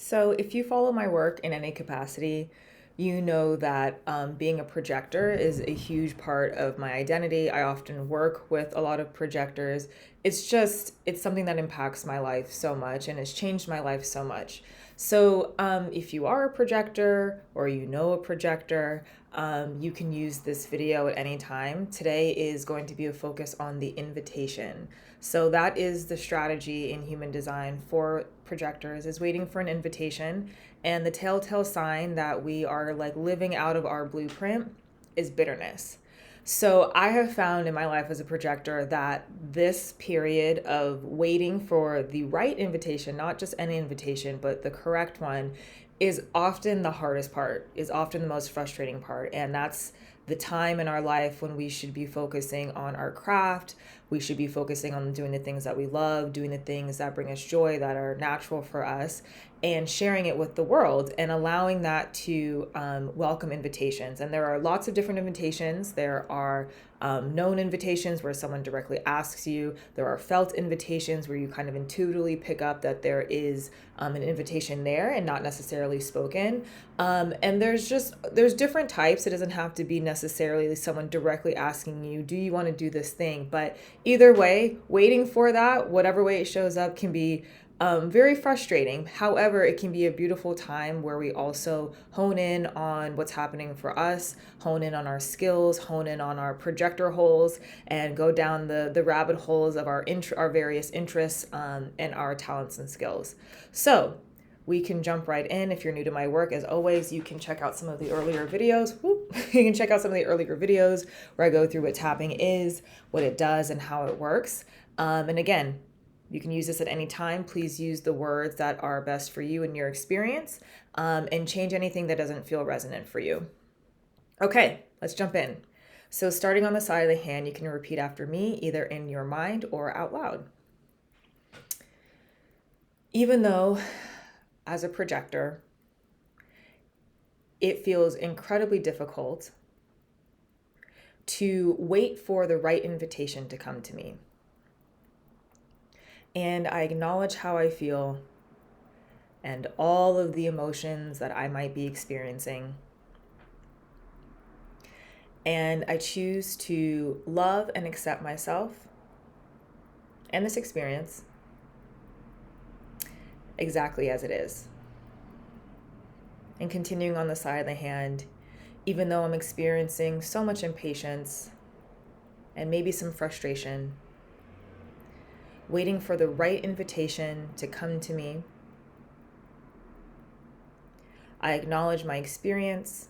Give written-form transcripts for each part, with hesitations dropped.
So, if you follow my work in any capacity, you know that being a projector is a huge part of my identity. I often work with a lot of projectors. It's something that impacts my life so much and has changed my life so much. So, if you are a projector or you know a projector, you can use this video at any time. Today is going to be a focus on the invitation. So that is the strategy in human design for projectors, is waiting for an invitation. And the telltale sign that we are like living out of our blueprint is bitterness. So I have found in my life as a projector that this period of waiting for the right invitation, not just any invitation, but the correct one, is often the hardest part, is often the most frustrating part. And that's the time in our life when we should be focusing on our craft. We should be focusing on doing the things that we love, doing the things that bring us joy, that are natural for us, and sharing it with the world and allowing that to welcome invitations. And there are lots of different invitations. There are known invitations where someone directly asks you. There are felt invitations where you kind of intuitively pick up that there is an invitation there and not necessarily spoken. And there's different types. It doesn't have to be necessarily someone directly asking you, do you want to do this thing? But either way, waiting for that, whatever way it shows up, can be very frustrating. However, it can be a beautiful time where we also hone in on what's happening for us, hone in on our skills, hone in on our projector holes, and go down the rabbit holes of our various interests and our talents and skills. So we can jump right in. If you're new to my work, as always, you can check out some of the earlier videos. You can check out some of the earlier videos where I go through what tapping is, what it does, and how it works. And again, you can use this at any time. Please use the words that are best for you and your experience, and change anything that doesn't feel resonant for you. Okay, let's jump in. So starting on the side of the hand, you can repeat after me, either in your mind or out loud. Even though, as a projector, it feels incredibly difficult to wait for the right invitation to come to me, and I acknowledge how I feel and all of the emotions that I might be experiencing. And I choose to love and accept myself and this experience exactly as it is. And continuing on the side of the hand, even though I'm experiencing so much impatience and maybe some frustration, waiting for the right invitation to come to me, I acknowledge my experience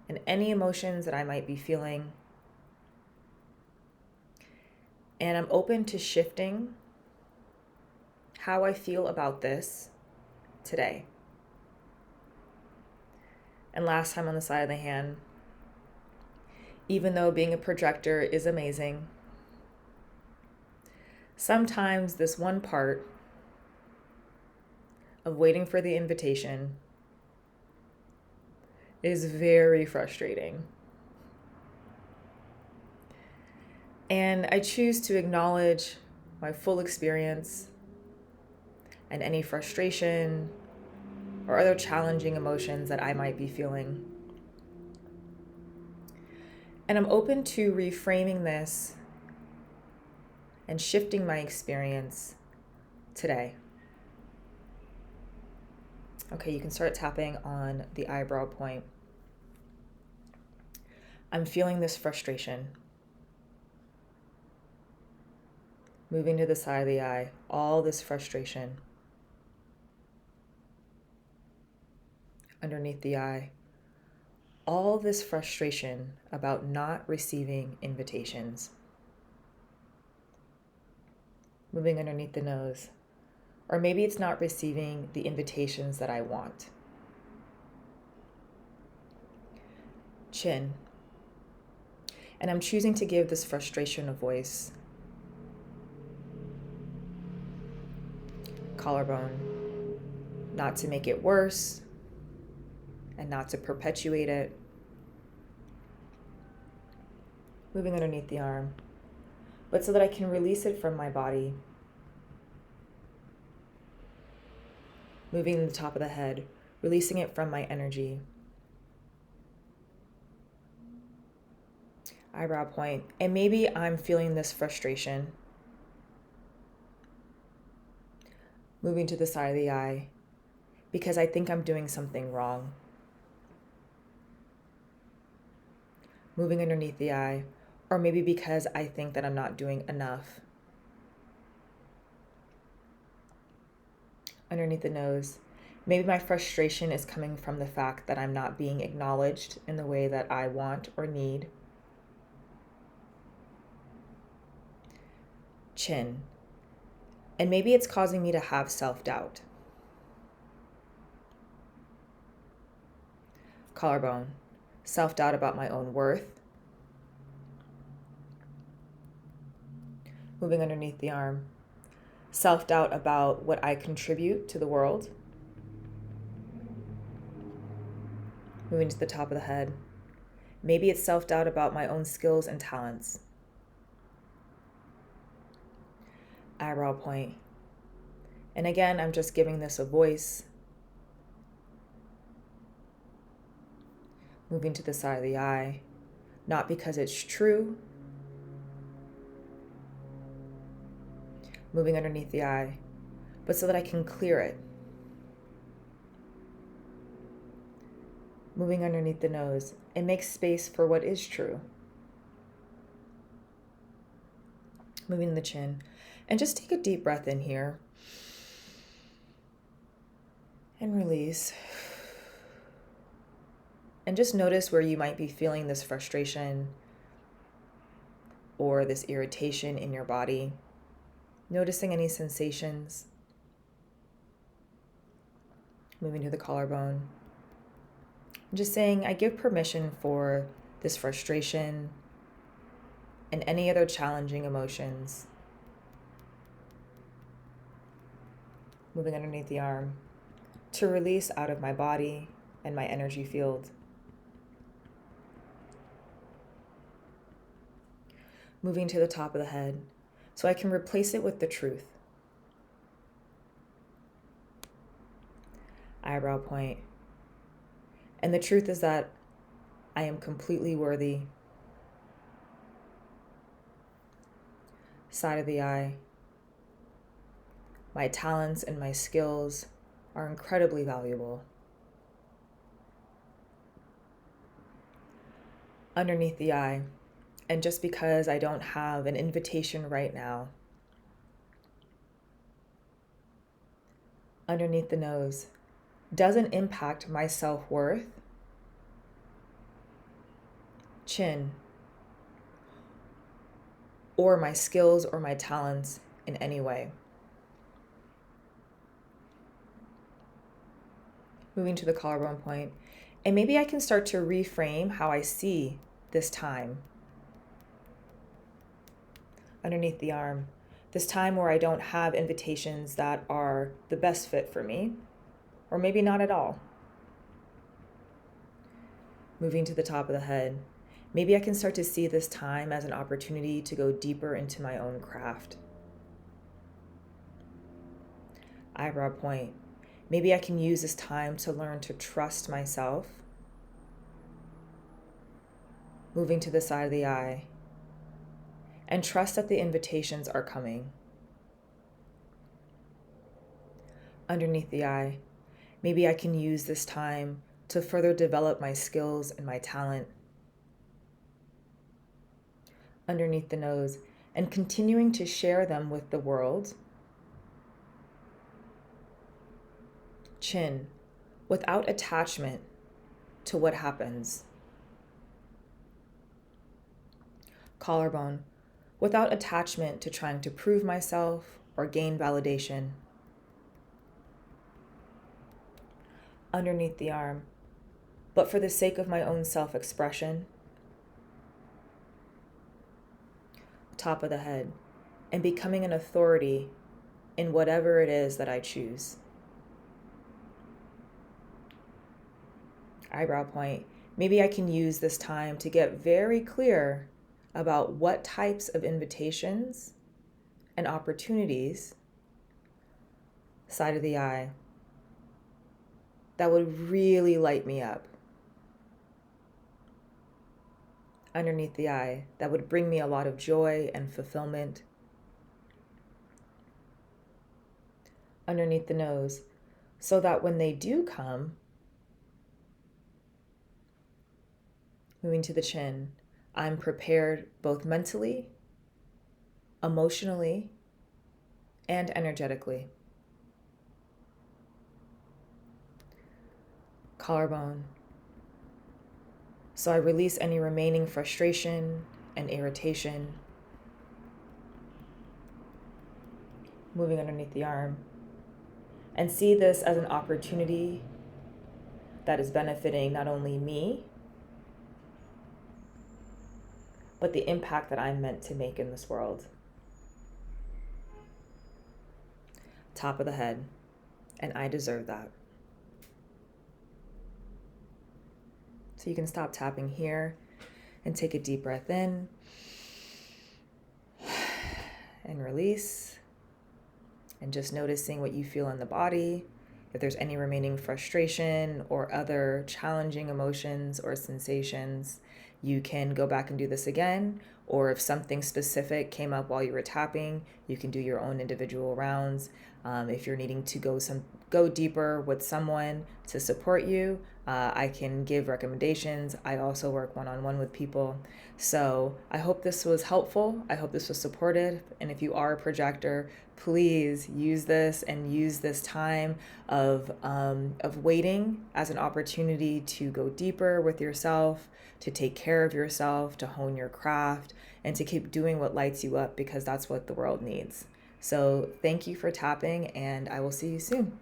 and any emotions that I might be feeling. And I'm open to shifting how I feel about this today. And last time on the side of the hand, even though being a projector is amazing, sometimes this one part of waiting for the invitation is very frustrating. And I choose to acknowledge my full experience and any frustration or other challenging emotions that I might be feeling. And I'm open to reframing this and shifting my experience today. Okay, you can start tapping on the eyebrow point. I'm feeling this frustration. Moving to the side of the eye, all this frustration. Underneath the eye, all this frustration about not receiving invitations. Moving underneath the nose, or maybe it's not receiving the invitations that I want. Chin, and I'm choosing to give this frustration a voice. Collarbone, not to make it worse and not to perpetuate it. Moving underneath the arm, but so that I can release it from my body. moving the top of the head, releasing it from my energy. Eyebrow point. And maybe I'm feeling this frustration. Moving to the side of the eye, because I think I'm doing something wrong. Moving underneath the eye, or maybe because I think that I'm not doing enough. Underneath the nose, maybe my frustration is coming from the fact that I'm not being acknowledged in the way that I want or need. Chin, and maybe it's causing me to have self-doubt. Collarbone, self-doubt about my own worth. Moving underneath the arm, self-doubt about what I contribute to the world. Moving to the top of the head, maybe it's self-doubt about my own skills and talents. Eyebrow point, and again, I'm just giving this a voice. Moving to the side of the eye, not because it's true. Moving underneath the eye, but so that I can clear it. Moving underneath the nose, it makes space for what is true. Moving the chin, and just take a deep breath in here. And release. And just notice where you might be feeling this frustration or this irritation in your body. Noticing any sensations. Moving to the collarbone. Just saying, I give permission for this frustration and any other challenging emotions. Moving underneath the arm to release out of my body and my energy field. Moving to the top of the head so I can replace it with the truth. Eyebrow point. And the truth is that I am completely worthy. Side of the eye. My talents and my skills are incredibly valuable. Underneath the eye. And just because I don't have an invitation right now. Underneath the nose doesn't impact my self-worth. Chin, or my skills or my talents in any way. Moving to the collarbone point, and maybe I can start to reframe how I see this time. Underneath the arm, this time where I don't have invitations that are the best fit for me, or maybe not at all. Moving to the top of the head, maybe I can start to see this time as an opportunity to go deeper into my own craft. Eyebrow point, maybe I can use this time to learn to trust myself. Moving to the side of the eye, and trust that the invitations are coming. Underneath the eye, maybe I can use this time to further develop my skills and my talent. Underneath the nose, and continuing to share them with the world. Chin, without attachment to what happens. Collarbone, without attachment to trying to prove myself or gain validation. Underneath the arm, but for the sake of my own self-expression. Top of the head, and becoming an authority in whatever it is that I choose. Eyebrow point, maybe I can use this time to get very clear about what types of invitations and opportunities. Side of the eye, that would really light me up. Underneath the eye, that would bring me a lot of joy and fulfillment. Underneath the nose, so that when they do come, moving to the chin, I'm prepared both mentally, emotionally, and energetically. Collarbone. So I release any remaining frustration and irritation. Moving underneath the arm. And see this as an opportunity that is benefiting not only me, but the impact that I'm meant to make in this world. Top of the head. And I deserve that. So you can stop tapping here and take a deep breath in and release. And just noticing what you feel in the body. If there's any remaining frustration or other challenging emotions or sensations, you can go back and do this again. Or if something specific came up while you were tapping, you can do your own individual rounds. If you're needing to go deeper with someone to support you, I can give recommendations. I also work one-on-one with people. So I hope this was helpful. I hope this was supportive. And if you are a projector, please use this and use this time of waiting as an opportunity to go deeper with yourself, to take care of yourself, to hone your craft, and to keep doing what lights you up, because that's what the world needs. So thank you for tapping, and I will see you soon.